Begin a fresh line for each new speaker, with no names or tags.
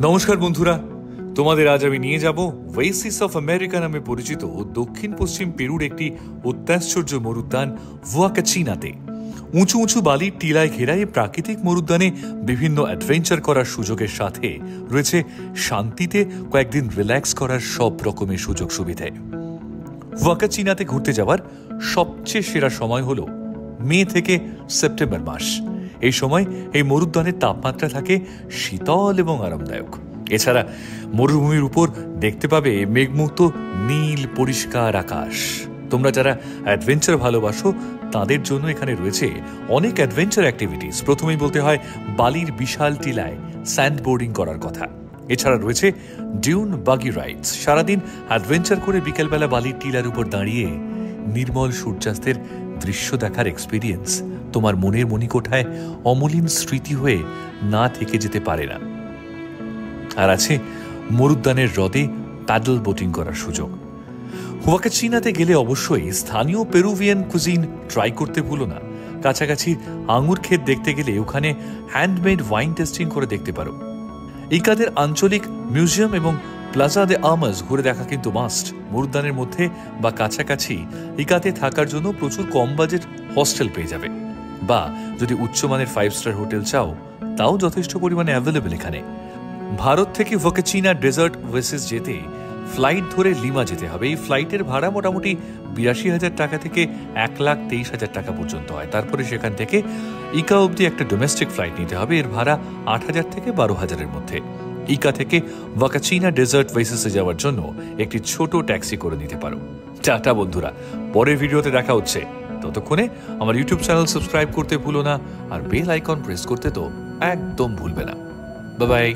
নমস্কার বন্ধুরা, তোমাদের আজ আমি নিয়ে যাব ওয়েসিস অফ আমেরিকা নামে পরিচিত দক্ষিণ পশ্চিম পেরুর একটি অত্যাশ্চর্য মরুদ্যান হুয়াকাচিনাতে। উঁচু উঁচু বালির টিলায় ঘেরা এই প্রাকৃতিক মরুদ্যানে বিভিন্ন অ্যাডভেঞ্চার করার সুযোগের সাথে রয়েছে শান্তিতে কয়েকদিন রিল্যাক্স করার সব রকমের সুযোগ সুবিধে। হুয়াকাচিনাতে ঘুরতে যাওয়ার সবচেয়ে সেরা সময় হল মে থেকে সেপ্টেম্বর মাস। এই সময় এই মরুদ্যানের তাপমাত্রা থাকে শীতল এবং আরামদায়ক। এছাড়া মরুভূমির উপর দেখতে পাবে মেঘমুক্ত নীল পরিষ্কার আকাশ। তোমরা যারা অ্যাডভেঞ্চার ভালোবাসো তাদের জন্য এখানে রয়েছে অনেক অ্যাডভেঞ্চার অ্যাক্টিভিটিস। প্রথমেই বলতে হয় বালির বিশাল টিলায় স্যান্ড বোর্ডিং করার কথা। এছাড়া রয়েছে ডিউন বাগি রাইডস। সারাদিন অ্যাডভেঞ্চার করে বিকেলবেলা বালির টিলার উপর দাঁড়িয়ে নির্মল সূর্যাস্তের দৃশ্য দেখার এক্সপিরিয়েন্স তোমার মনের মণিকোঠায় অমলিন স্মৃতি হয়ে না থেকে যেতে পারে না। আর আছে মরুদ্যানের হ্রদে প্যাডল বোটিং করার সুযোগ। হুয়াকাচিনাতে গেলে অবশ্যই স্থানীয় পেরুভিয়ান কুজিন ট্রাই করতে ভুলো না। কাছাকাছি আঙুর ক্ষেত দেখতে গেলে ওখানে হ্যান্ডমেড ওয়াইন টেস্টিং করে দেখতে পারো। ইকাদের আঞ্চলিক মিউজিয়াম এবং প্লাজা দে আর্মাস ঘুরে দেখা কিন্তু মাস্ট। মরুদ্যানের মধ্যে বা কাছাকাছি ইকাতে থাকার জন্য প্রচুর কম বাজেট হস্টেল পেয়ে যাবে, বা যদি উচ্চমানের 5 স্টার হোটেল চাও তাও যথেষ্ট পরিমাণে অ্যাভেলেবেল এখানে। ভারত থেকে হুয়াকাচিনা ডেজার্ট ওয়েসিস যেতে ফ্লাইট ধরে লিমা যেতে হবে। এই ফ্লাইটের ভাড়া মোটামুটি 82,000 টাকা থেকে 1,23,000 টাকা পর্যন্ত হয়। তারপরে সেখান থেকে ইকা অবধি একটা ডোমেস্টিক ফ্লাইট নিতে হবে। এর ভাড়া 8,000 থেকে 12,000-এর মধ্যে। ইকা থেকে হুয়াকাচিনা ডেজার্ট ওয়েসিসে যাওয়ার জন্য একটি ছোট ট্যাক্সি করে নিতে পারো। টাটা বন্ধুরা, পরের ভিডিওতে দেখা হচ্ছে। ততক্ষণে আমার ইউটিউব চ্যানেল সাবস্ক্রাইব করতে ভুলো না, আর বেল আইকন প্রেস করতে তো একদম ভুলবে না। Bye bye.